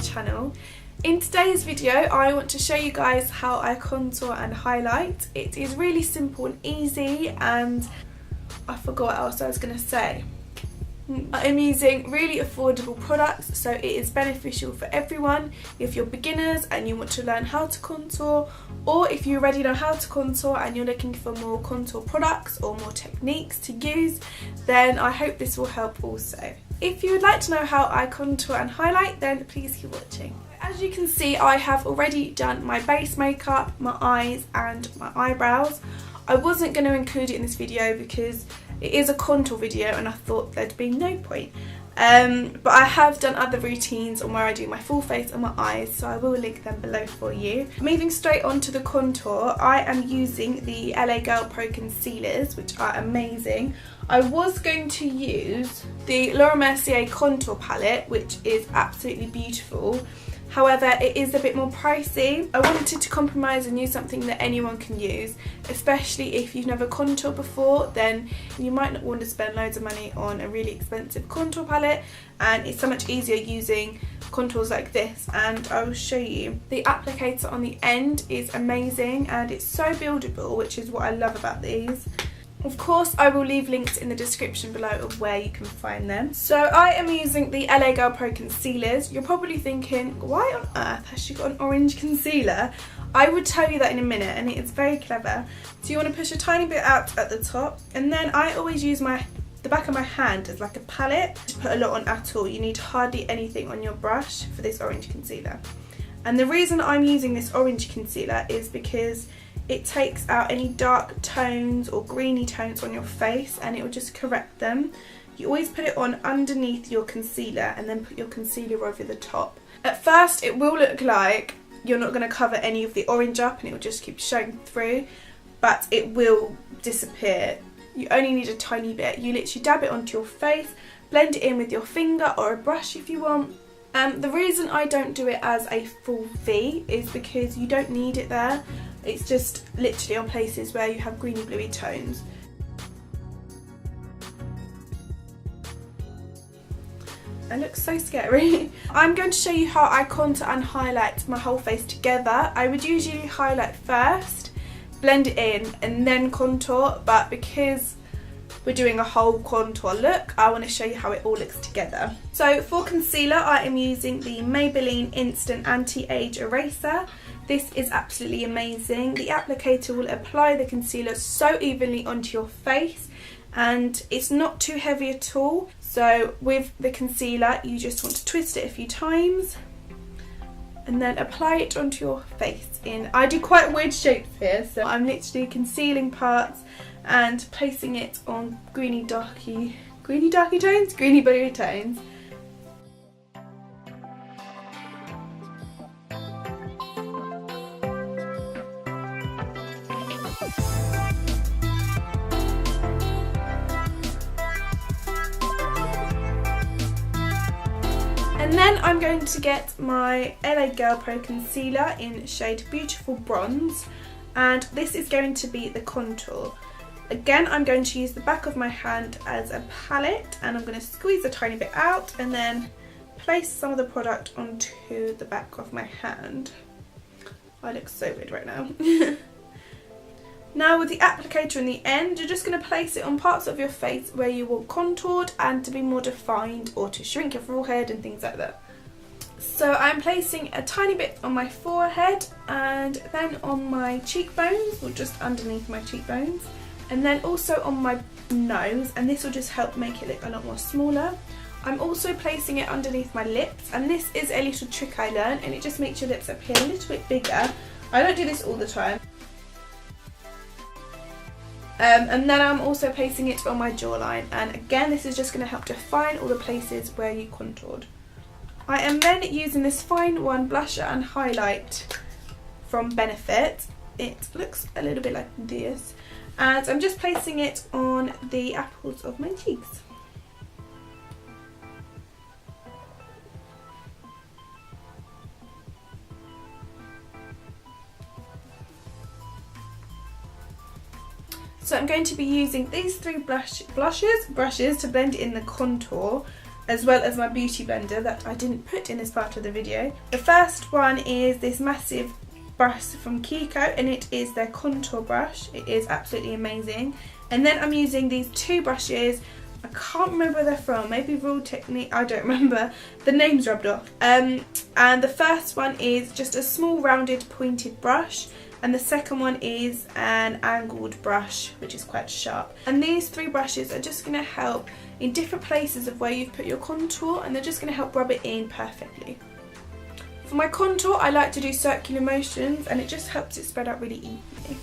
channel. In today's video I want to show you guys how I contour and highlight. It is really simple and easy, and I forgot what else I was going to say. I'm using really affordable products, so it is beneficial for everyone. If you're beginners and you want to learn how to contour, or if you already know how to contour and you're looking for more contour products or more techniques to use, then I hope this will help also. If you would like to know how I contour and highlight, then please keep watching. As you can see, I have already done my base makeup, my eyes and my eyebrows. I wasn't going to include it in this video because it is a contour video and I thought there'd be no point. But I have done other routines on where I do my full face and my eyes, so I will link them below for you. Moving straight on to the contour, I am using the LA Girl Pro Concealers, which are amazing. I was going to use the Laura Mercier contour palette, which is absolutely beautiful. However, it is a bit more pricey. I wanted to compromise and use something that anyone can use, especially if you've never contoured before. Then you might not want to spend loads of money on a really expensive contour palette, and it's so much easier using contours like this, and I will show you. The applicator on the end is amazing and it's so buildable, which is what I love about these. Of course, I will leave links in the description below of where you can find them. So I am using the LA Girl Pro Concealers. You're probably thinking, why on earth has she got an orange concealer? I would tell you that in a minute, and it is very clever. So you want to push a tiny bit out at the top, and then I always use the back of my hand as like a palette to put a lot on at all. You need hardly anything on your brush for this orange concealer. And the reason I'm using this orange concealer is because it takes out any dark tones or greeny tones on your face, and it will just correct them. You always put it on underneath your concealer and then put your concealer over the top. At first it will look like you're not going to cover any of the orange up and it will just keep showing through, but it will disappear. You only need a tiny bit. You literally dab it onto your face, blend it in with your finger or a brush if you want. The reason I don't do it as a full V is because you don't need it there. It's just literally on places where you have greeny bluey tones. It looks so scary. I'm going to show you how I contour and highlight my whole face together. I would usually highlight first, blend it in and then contour, but because we're doing a whole contour look, I want to show you how it all looks together. So for concealer, I am using the Maybelline Instant Anti-Age Eraser. This is absolutely amazing. The applicator will apply the concealer so evenly onto your face, and it's not too heavy at all. So with the concealer, you just want to twist it a few times and then apply it onto your face. I do quite weird shapes here, so I'm literally concealing parts and placing it on greeny bluey tones. And then I'm going to get my LA Girl Pro Concealer in shade Beautiful Bronze, and this is going to be the contour. Again, I'm going to use the back of my hand as a palette, and I'm going to squeeze a tiny bit out and then place some of the product onto the back of my hand. I look so weird right now. Now with the applicator in the end, you're just going to place it on parts of your face where you want contoured and to be more defined, or to shrink your forehead and things like that. So I'm placing a tiny bit on my forehead and then on my cheekbones, or just underneath my cheekbones, and then also on my nose, and this will just help make it look a lot more smaller. I'm also placing it underneath my lips, and this is a little trick I learned, and it just makes your lips appear a little bit bigger. I don't do this all the time. And then I'm also placing it on my jawline, and again this is just going to help define all the places where you contoured. I am then using this Fine One blusher and highlight from Benefit. It looks a little bit like this, and I'm just placing it on the apples of my cheeks. So I'm going to be using these three brushes to blend in the contour. as well as my beauty blender that I didn't put in this part of the video. The first one is this massive brush from Kiko, and it is their contour brush. It is absolutely amazing. And then I'm using these two brushes. I can't remember where they're from, maybe Real Technique, I don't remember, the name's rubbed off. And the first one is just a small rounded pointed brush, and the second one is an angled brush which is quite sharp. And these three brushes are just going to help in different places of where you've put your contour, and they're just going to help rub it in perfectly. For my contour I like to do circular motions, and it just helps it spread out really evenly.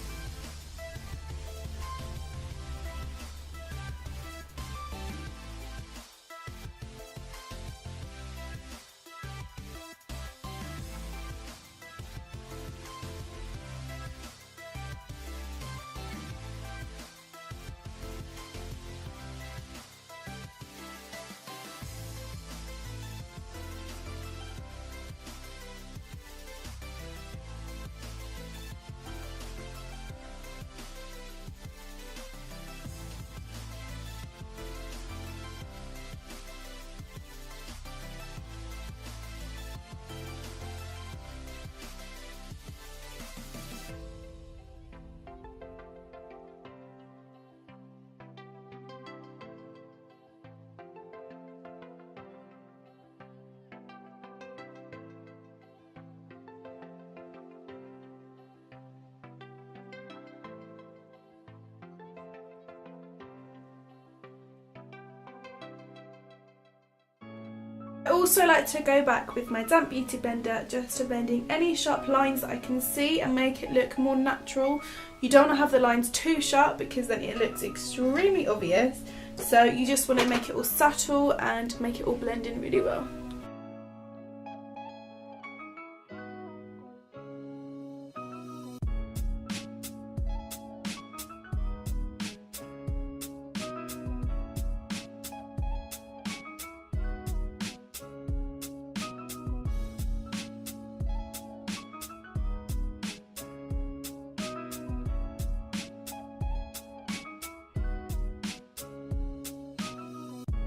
I also like to go back with my damp beauty blender just to blend in any sharp lines that I can see and make it look more natural. You don't want to have the lines too sharp because then it looks extremely obvious. So you just want to make it all subtle and make it all blend in really well.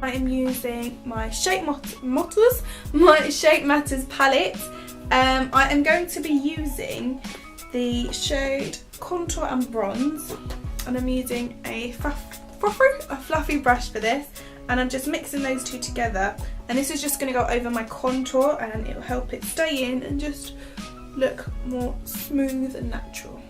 I am using my Shape Matters palette. I am going to be using the shade Contour and Bronze, and I'm using a fluffy brush for this, and I'm just mixing those two together, and this is just going to go over my contour and it will help it stay in and just look more smooth and natural.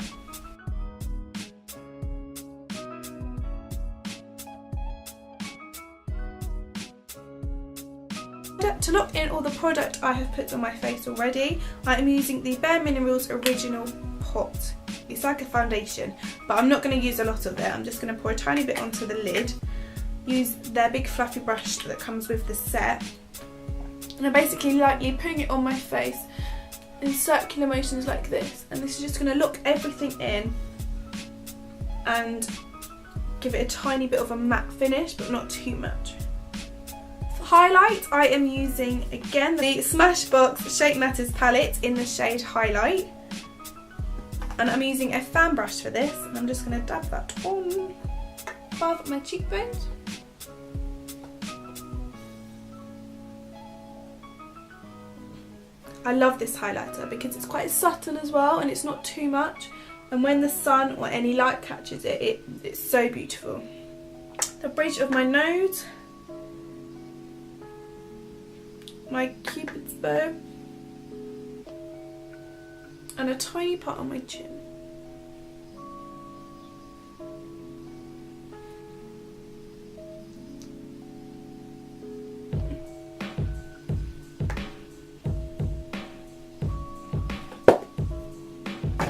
To lock in all the product I have put on my face already, I am using the Bare Minerals Original Pot. It's like a foundation, but I'm not going to use a lot of it. I'm just going to pour a tiny bit onto the lid. Use their big fluffy brush that comes with the set. And I'm basically lightly putting it on my face in circular motions like this. And this is just going to lock everything in and give it a tiny bit of a matte finish, but not too much. Highlight, I am using again the Smashbox Shape Matters palette in the shade Highlight, and I'm using a fan brush for this, and I'm just going to dab that on above my cheekbones. I love this highlighter because it's quite subtle as well, and it's not too much, and when the sun or any light catches it, it's so beautiful. The bridge of my nose, my Cupid's bow, and a tiny part on my chin.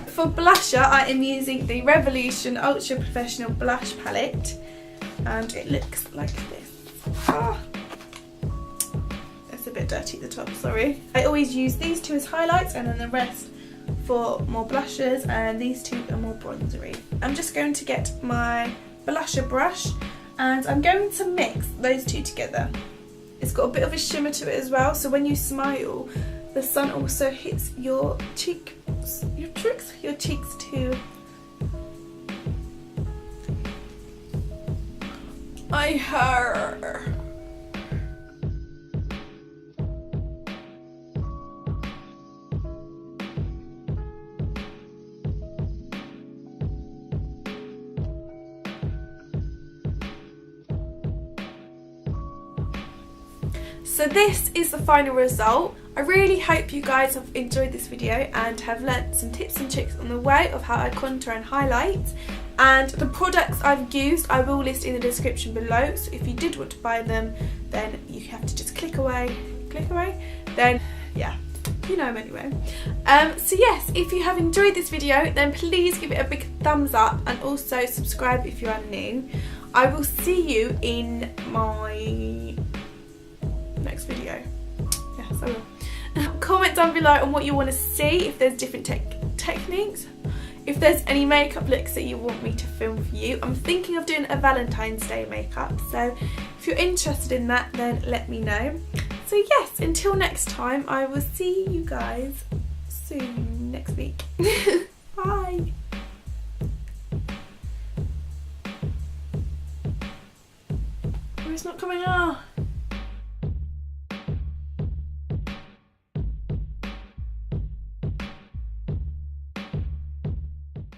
For blusher, I am using the Revolution Ultra Professional Blush Palette, and it looks like this. A bit dirty at the top, sorry. I always use these two as highlights, and then the rest for more blushes, and these two are more bronzery. I'm just going to get my blusher brush, and I'm going to mix those two together. It's got a bit of a shimmer to it as well, so when you smile, the sun also hits your cheeks too. My hair. So this is the final result. I really hope you guys have enjoyed this video and have learnt some tips and tricks on the way of how I contour and highlight. And the products I've used I will list in the description below, so if you did want to buy them then you have to just click away, then yeah, you know them anyway. So yes, if you have enjoyed this video then please give it a big thumbs up and also subscribe if you are new. I will see you in my next video. Yes, I will. Comment down below on what you want to see, if there's different techniques, if there's any makeup looks that you want me to film for you. I'm thinking of doing a Valentine's Day makeup, so if you're interested in that then let me know. So yes, until next time, I will see you guys soon next week. Bye. Oh, it's not coming out.